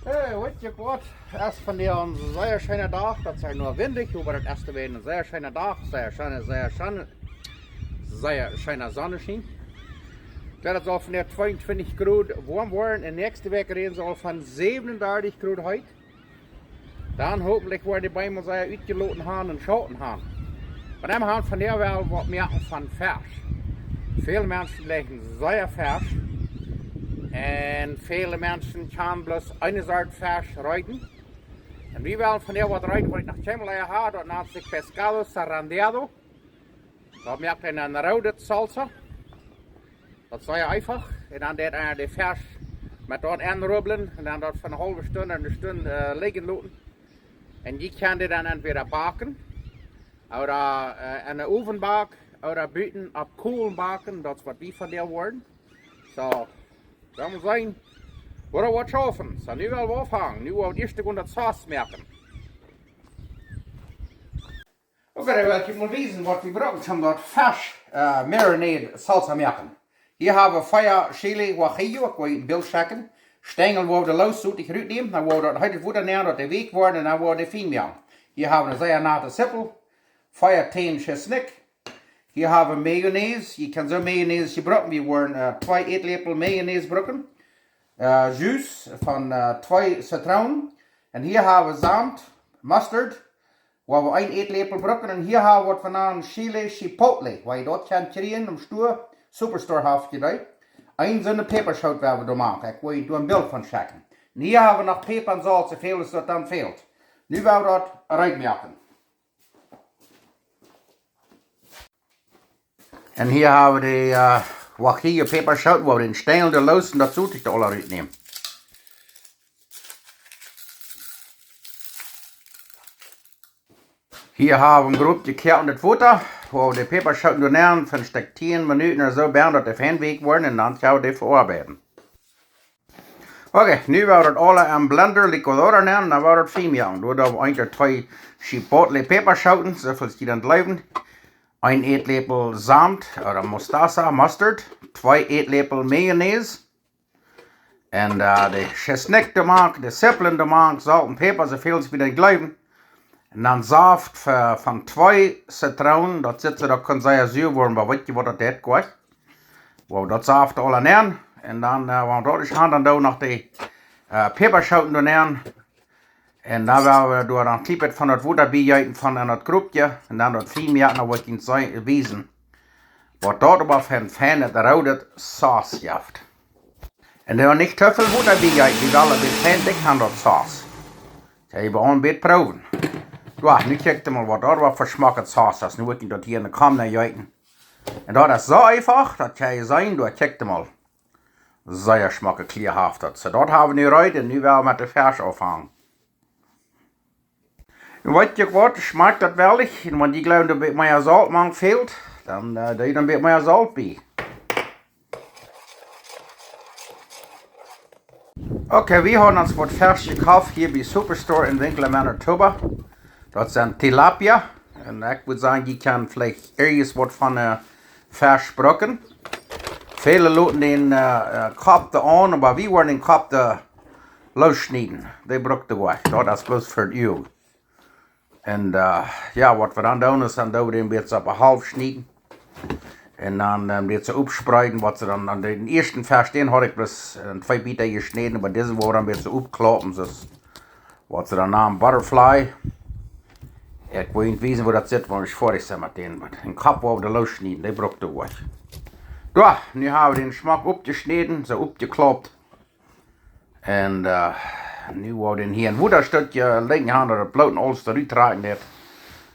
Hey, weet je wat? Erst van die een zeer schöne dag, dat is nur windig, aber das erste weer een zeer schöne dag, zeer schöne Sonnenschein. Dat zal van der 22 Grad warm worden en nächste week reden zal van 37 Grad heute. Dan hopelijk worden die Bäume sehr uitgeloten haben und schoten haben. Bei dem haben von der wel wat merken van vers. Veel mensen leggen zeer vers. En viele Menschen können bloß eine Sorte Fisch reiten. Und wir wollen von der was reiten, was ich nach Chemlea habe, dort nennt sich Pescado, Zarandeado. Da merkt eine rote Salsa. Das ist sehr einfach. Und dann wird einer den Fisch mit dort anrubbeln und dann dort für eine halbe Stunde, eine Stunde liegen lassen. Und die kann die dann entweder backen oder in den Ofen backen oder büten auf Kohlen backen. Das ist was wir von der wollen. So. Dat moet zijn, worden wat schaffen. Ze nu wel afhangen, nu al eerst gewoon dat saus merken. Oké, dan wil ik je maar wijzen wat we gebruikt om dat vers marinade salsa merken. Hier hebben we 4 chili guajillo, ik wil je een beeld checken. Stengel worden los uit, ik ruik nemen, dan wordt het heute voeder neer, dat de week worden en dan wordt het fijn merken. Hier hebben we een zeer nate sippel, 4 10 chesnik. Hier hebben we mayonaise. Je kan zo mayonaise gebruiken. We worden 2 eetlepel mayonaise gebruiken. Jus van 2 citroen. En hier hebben we zand, mustard, waar we 1 eetlepel gebruiken. En hier hebben we wat van chili chipotle, waar je dat kan krijgen om stoer, superstore half gedaan. 1 zo'n peperschout waar we door maken. Ik wil je door een beeld van checken. En hier hebben we nog peper en zout, zoveel als dat dan veelt. Nu gaan we dat eruit maken. En hier hebben we de guajillo peperschout, waar we den stengel er los en dat zoet ik er alle uitnemen. Hier hebben we een groep gekeerd in het water, waar we de peperschout doornemen van een stuk 10 minuten of zo bij dat de fijnweek worden en dan gaan we die verarbeiden. Oké, nu gaan we dat alle in blender liquidor nemen, dan wordt het fijn maken. Door dat we eigenlijk 2 chipotle peperschouten, zoveel die dan blijven. 1 eetlepel zand oder Mustasa, Mustard, 2 eetlepel Mayonnaise. En de chesnik maken, de sippelen maken, zout en peper, zoveel als we dan blijven. En dan saft van 2 citroen, dat zit ze, dat kan zeer zuur worden, maar weet je wat dat is, kwijt. Waar we dat saft alle nemen. En dan, waar we dat is gaan, dan doen we nog de peperschouten nemen. En dan gaan we door een klippet van het water bijjuiten van dat groepje. En dan dat fijn dan wordt het wezen. Wat dat aber van fijn het rode saus jaft. En dan niet te veel water bijjuiten, die alle dit fijn dik aan dat saus. Dat hebben we een beetje proeven. Ja, nu kijk je mal wat dat wat voor smaak het saus is. Nu wordt ik dat hier in de kam naar juiten. En dat is zo einfach, dat kan je zijn, door kijk je mal. Zeer smaken klierhaftig. So dat hebben we nu eruit en nu gaan we met de vers afhangen. Weet je wat, schmeckt dat wel. En wanneer die geloof een beetje meer zout man fehlt, dan doe je er een beetje meer zout bij. Oké, we hebben ons wat vers gekauft hier bij Superstore in Winkel in Manitoba. Dat zijn tilapia. En ik moet zeggen, je kan vielleicht ergens wat van vers gebruiken. Viele laten den Kopf aan, maar we worden den Kopf lossnijden. Die gebruiken we. Dat is bloß voor het uw. En ja, wat we dan doen is, dan doen we den beetje op een half snijden. En dan een beetje opspreiden, wat ze dan aan de eerste vers, den had ik dus 2 bieten gesneden, maar deze worden een beetje opklappen. Dus wat ze dan namen, butterfly. Ik weet niet weten waar dat zit, waar ik vorig ben met den. Maar een kop waar we de lossnijden, die gebruiken we. Ja, nu hebben we den smaak opgesneden, zo opgeklapt. En nu hebben we den hier een woederstukje liggen aan dat het bloot alles eruit draait.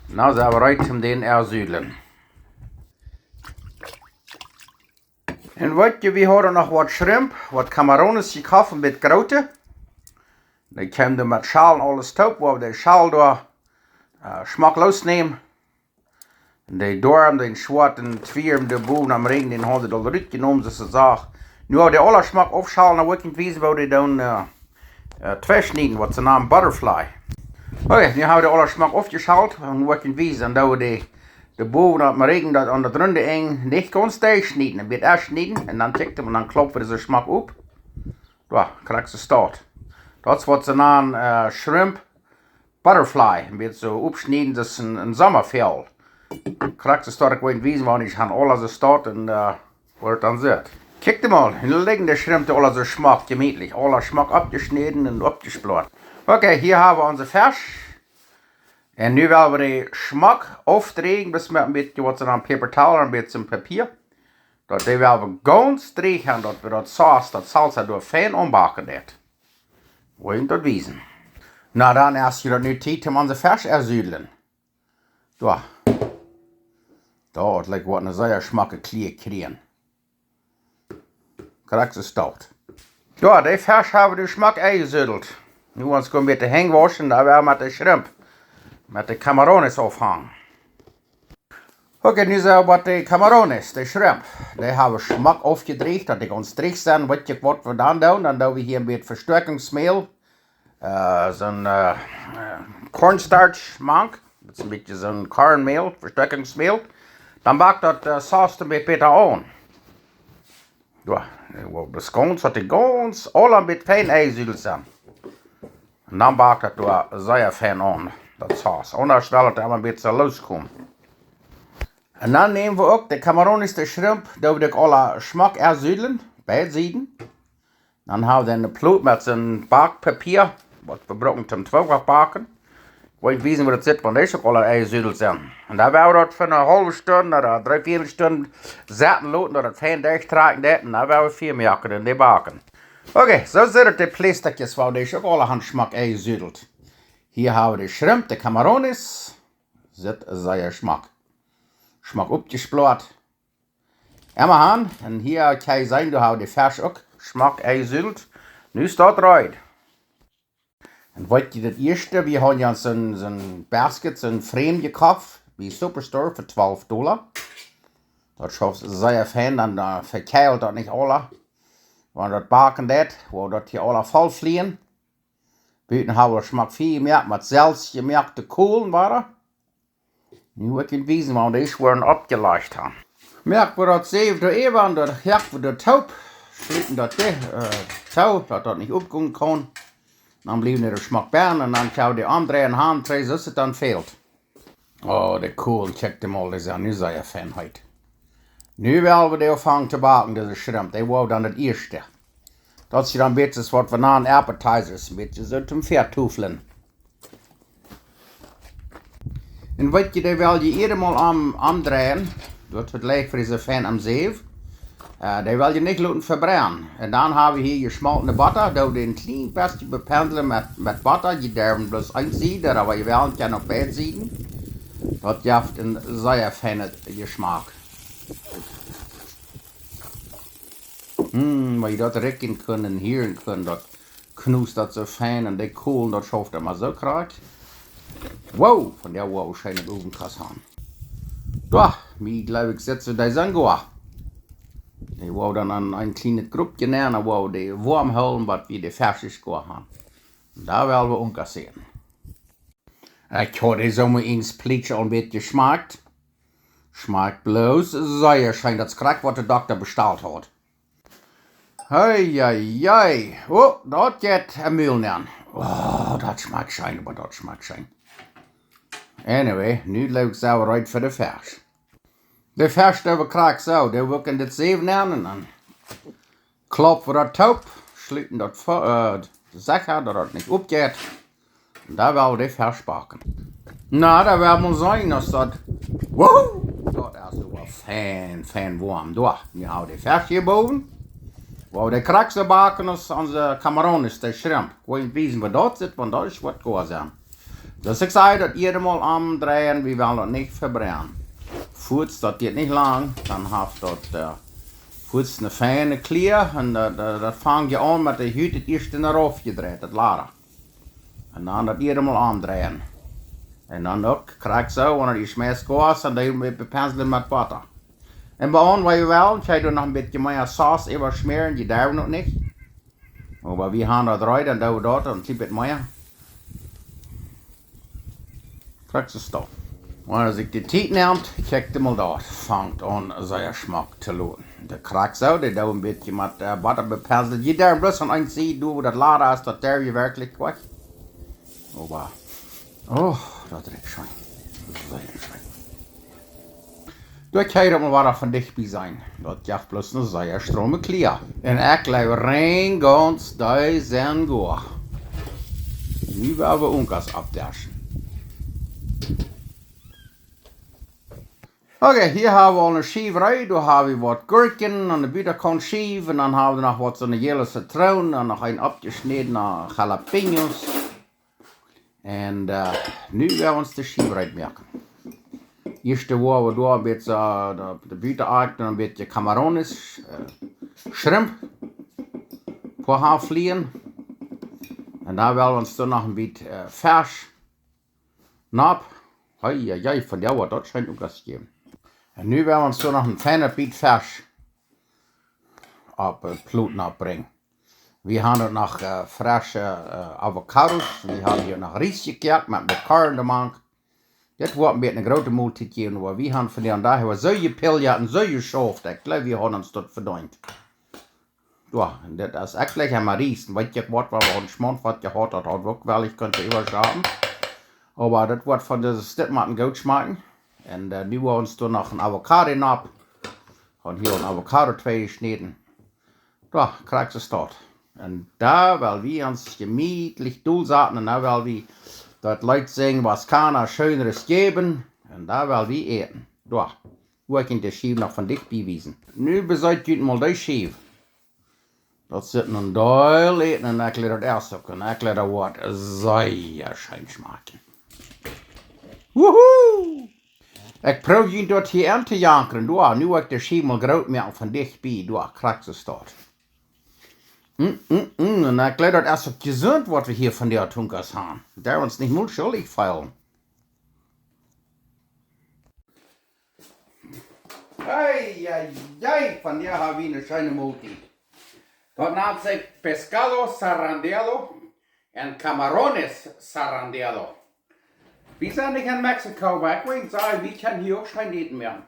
Nou zijn we uit om den erzuilen. En weet je, we hadden nog wat shrimp, wat camarones gekauft met grote. Die komen met schaal en alles top, waar we de schaal door smaak losnemen. En die door den zwarte twier de boven am ring, den hadden we al eruit genomen, dus ze zag. Nu hebben we de alle smaak afschalen, dan weet ik niet weten waar we dan twee snijden, wat ze namen butterfly. Oké, nu hebben we de alle smaak afgeschaald, en weet ik niet weten, dan doen we de boven am ring, dat aan de runde eng niet kon steeds snijden. Dan wird erst snijden, en dan checken we, en dan kloppen we de smaak op. Ja, krijg ze staat. Das wird so ein Shrimp Butterfly. Wird so abschneiden, das ist ein Sommerfell. Kriegst du stark in Wiesen, wann ich han alles so start und wird dann sieht. Kick dir mal, hier liegen die Shrimp, alles so schmack, gemütlich. Alles Schmack abgeschnitten und abgesploren. Okay, hier haben wir unser Fisch. Und nu werden wir den Schmack aufdrehen, bis wir ein bisschen was an Paper Towel und ein bisschen Papier. Dat werden wir ganz drehen, dass wir das Sauce, das Salsa durch fein umbacken wird. Wollen das wissen. Na dann erst wieder nu Zeit, um unser Fisch ersüdeln. Da. Da, like wat eine sehr schmacke Klier kriegen. Kriegst du staut. Ja, der Fisch haben den Schmack eingesüdelt. Nu uns gehen mit den Hängen waschen, da werden wir mit den Shrimp, mit den Camarones aufhängen. Okay, nu zijn we de Camarones, de Shrimp. Die hebben Schmack aufgedreht, dat die ganz dreig zijn. Wat we dan doen? Dan doen we hier een beetje Verstärkungsmehl. Zo'n cornstarch mank. Dat is een beetje zo'n kornmehl, Verstärkungsmehl. Dan bakt dat saus een beetje beter aan. Ja, das ganz, dat die ganz alle een beetje fijn eizudeld zijn. En dan bakt dat door zeer fijn aan, dat saus. Anders wil het een beetje loskomen. En dan nemen we ook de Camarones, de Shrimp, dat we alle Schmack ersüdeln, beide Seiten. Dan hebben we een ploot met zo'n bakpapier, wat we gebruiken zum tweevoudig baken. Ik weet niet weten hoe dat zit, want deze ook alle ersüdeld zijn. En dan werden we dat voor een halve stunde, of 3-4 stunden zetten laten, dat het fijn dichttraken deed. En dan werden we 4 maken in die baken. Oké, zo zitten de plasticjes, waar deze ook alle aan Schmack ersüdeld. Hier hebben we de Shrimp, de Camarones, zit zeer Schmack. Schmack abgesploren. Immer an, und hier kann ich sagen, du hast die Fisch auch Schmack eingesüdelt. Nu staat eruit. Und wat je das erste, wir haben ja so ein Basket, so ein Frame gekauft, wie Superstore für $12. Das schaffst du sehr fein, dann verkeilt das nicht alle. Wenn das backen das, wo das hier alle voll fliehen. Büten haben wir Schmack viel mehr, mit Salz gemerkte Kohlen waren. Nu heb ik in Wiesen, want deze worden opgelegd haben. Merk we dat 7 Ewan, dat jagt we de taub, sluiten dat touw, dat dat niet opkomen kan. Dan blijven er de Schmack bern en dan zou die omdrehen, handdraaien, zoals het dan fehlt. Oh, de kool, check dem al, dat is ja nu zeer fijn heute. Nu willen we die afhangen te baken, deze Shrimp, die wou dan het eerste. Dat is dan een beetje wat we na een appetizers, een beetje zo zum Vertoefelen. En wat je, die wil je eenmaal omdraaien, dat het lijkt voor deze fan am zeef. Die wil je niet laten verbrennen. En dan hebben we hier gesmoltene butter, dat we een klein beetje bependelen met butter. Je darf bloos één zijde, maar je wil het op beide zijden. Dat geeft een zeer fijne smaak. Maar je dat rekken kunt en hieren kunt, dat knoest dat zo fijn en die kool, dat schaft er maar zo krijgt. Wow, von der wow scheint het ovenkast aan. Da, mir glaube ich setze die Sangoa. Die wow dann an ein kleines Gruppje nehmen, wow die warm houden, wat wir die Fisch haben. Da werden wir umkassieren. Ich habe die zomaar eens Plitje een beetje geschmackt. Schmeckt bloß sehr schön, das Krack, was der Doktor bestellt hat. Hei. Oh, das geht ein Mühl nehmen. Oh, das schmeckt schön, aber das schmeckt schön. Anyway, nu leuk zo eruit voor de vers. De vers die we krijgen zo, die we in dit zeven nemen en dan kloppen we dat taub, sluiten dat zeggen dat het niet opgaat. En daar willen we de vers bakken. Nou, daar wil we zijn als dat, woehoe, dat is wel fijn warm. Daar, nu houden we de vers hierboven. Waar we de krakse bakken als onze Camarones, de Shrimp. Ik weet niet weten waar dat zit, want dat is wat goed zijn. Dus ik zei dat iedermaal omdraaien, we willen het niet verbrennen. Voets, dat gaat niet lang, dan heeft dat voets een fijne kleur en dat vang je aan met de huid het eerst naar af gedraaid, dat laden. En dan dat iedermaal omdraaien. En dan ook krijg zo, wanneer die schmeest koos en dan bepenselen met butter. En bij ons, wat je wel, ga je nog een beetje meer saus even smeren, die daar nog niet. Maar we gaan dat eruit en doen we dat, een klein beetje meer. Krijg ze stof. Als ik de tijd neemt, kijk de mal dort, fangt an zijn smaak te lopen. De krak zo, die doet een beetje met butter bepenselt. Je daar bloß aan een zie, doe dat later is, dat daar je werkelijk kwak. Maar, dat is schön. Sehr schön. Dat kan er maar wat van dichtbij zijn. Dat jacht bloß een zeer strome klier. En ik leef rein ganz duizend goa. Nu werden we onkas abderschen. Okay, hier haben wir eine Schieverei, da haben wir was Gurken an der Büterkorn schief und dann haben wir noch was so eine yellow Zitronen und noch ein abgeschnittener Jalapenos. Und nu werden wir uns die Schieverei merken. Erste Woche wir da ein bisschen der Büterarkt und ein bisschen Camarones, Shrimp, vorher fliehen. Und da werden wir uns dann noch ein bisschen Fisch, Nab, ja, von der Uhr, das scheint uns das geben. En nu werden we ons zo nog een fijne piet vers op Pluten opbrengen. We hebben nog frisse avocados. We hebben hier nog riesje gekeken met elkaar in de maand. Dit wordt een beetje een grote maaltijd geven, maar we hebben vandaag hebben zo gepilja en zo geschoft. Ik geloof we hebben ons dat verdiend. Ja, en dit is echt lekker maar riesen. Weet je wat we een schmond wat gehad dat had ook wel, ich könnte überschauen. Aber das wird von dieser Stittmatten gut schmecken. Und nu haben wir uns da noch ein Avocado ab. Und hier ein Avocado 2 geschnitten. Da kriegst du es dort. Und da, weil wir uns gemütlich durchsaten, und da, weil wir dort Leute singen, was kann er Schöneres geben. Und da, weil wir eten. Da, wo ich in der Schiebe noch von dich bewiesen. Nu beseid ihr mal die Schiebe. Das sind ein Deil eten und ich lehre das erst auch. Und ich lehre das Wort sehr schön schmecken. Wuhu! Ik probeer je dat hier aan te jankeren. Nu heb ik de schemel groot maken van dichtbij. Krijg je het dort. En ik leer dat als het gezond wat we hier van die Tunkers hebben. Daar ons niet moet schuldig vallen. Hey, van die hebben we een schöne maaltijd. Dat naam zich Pescado, Zarandeado en Camarones Zarandeado. Wir sind nicht in Mexiko, weil ich wollte sagen, wir können hier auch schon eten mehr.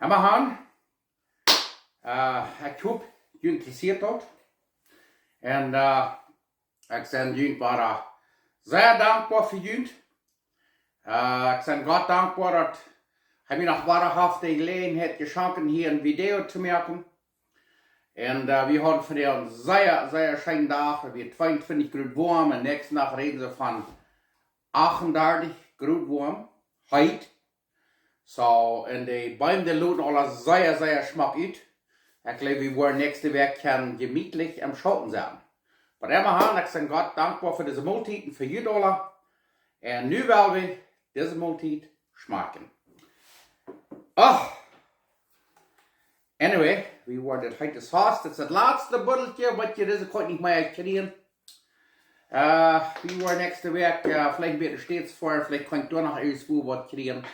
Aber Han, ich habe interessiert dort. Und ich bin sehr dankbar für ihn. Ich bin Gott dankbar, dass er mir noch wahrhaft die Gelegenheit geschenkt hier ein Video zu machen. Und wir haben von dir sehr, sehr schönen Tag. Wir 22 Grad warm und nächsten Tag reden sie von 38 Grad warm, heute. So, und die Bäume, die luden alle sehr, sehr schmack aus. Ich glaube, wir wollen nächste Woche gemütlich im Schatten sein. Aber immerhin, ich bin Gott dankbar für diese Mahlzeiten, für $1. Und nu werden wir diese Mahlzeit schmecken. Anyway, wir wollen heute das Haus, das ist das letzte Buddelchen, was ihr diese heute nicht mehr kriegen. Wir wollen nächste Woche vielleicht ein bisschen stets vor, vielleicht könnt ihr noch irgendwo was kriegen.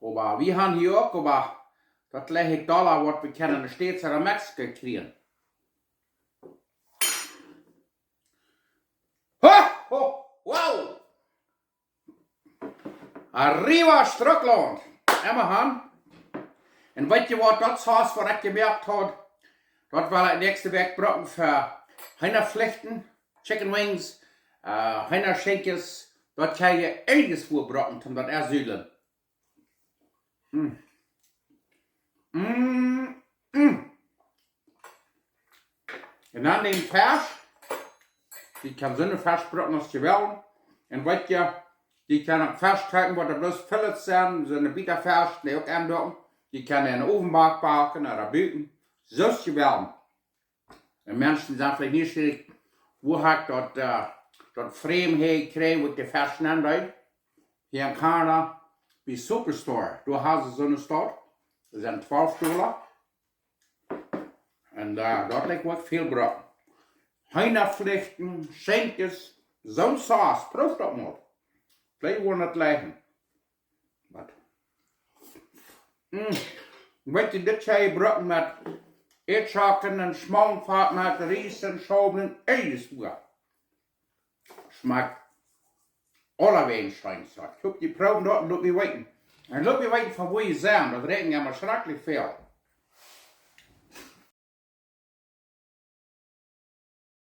Aber wir haben hier auch, aber das $30, was wir können in den States oder Mexiko kriegen. Wow! Arriba Strickland! Immerhin. Und weißt ihr, was das Haus, was ich gemerkt habe? Das war der nächste Weg brauchen für Hühnerflechten, Chicken Wings, Hühnerschenkes. Dort kann ich einiges vorbrauchen, um das ersühlen. Und dann den Fisch. Die kann so eine Fischbrot aus gewählen. Und weißt ihr, die kann am Fisch tragen, wo da bloß Pellets sind, so eine Bitterfisch, die auch andocken. Die kann in den Ofen backen oder büten. So ist gewählen. Und Menschen sagen vielleicht nicht schwierig, wo hat das Fremdheit gekriegt, wo die Fisch nennt. Hier in Kanada, wie Superstore. Du hast so eine Store, das sind 12 $. Und dort liegt was viel Brot. Hühnerflechten, Schenkes, so ein Sauce, prost das mal. Vielleicht wollen wir das leiden. Weißt du, das hier Brot mit Edschaken und Schmallenfahrt mit Riesen, Schauben, alles gut. Schmeckt allerwegs scheint es. Ich hab die Proben dort und dort mir weiten. En loop je weten van waar je zijn, dat regent ja maar schrikkelijk veel.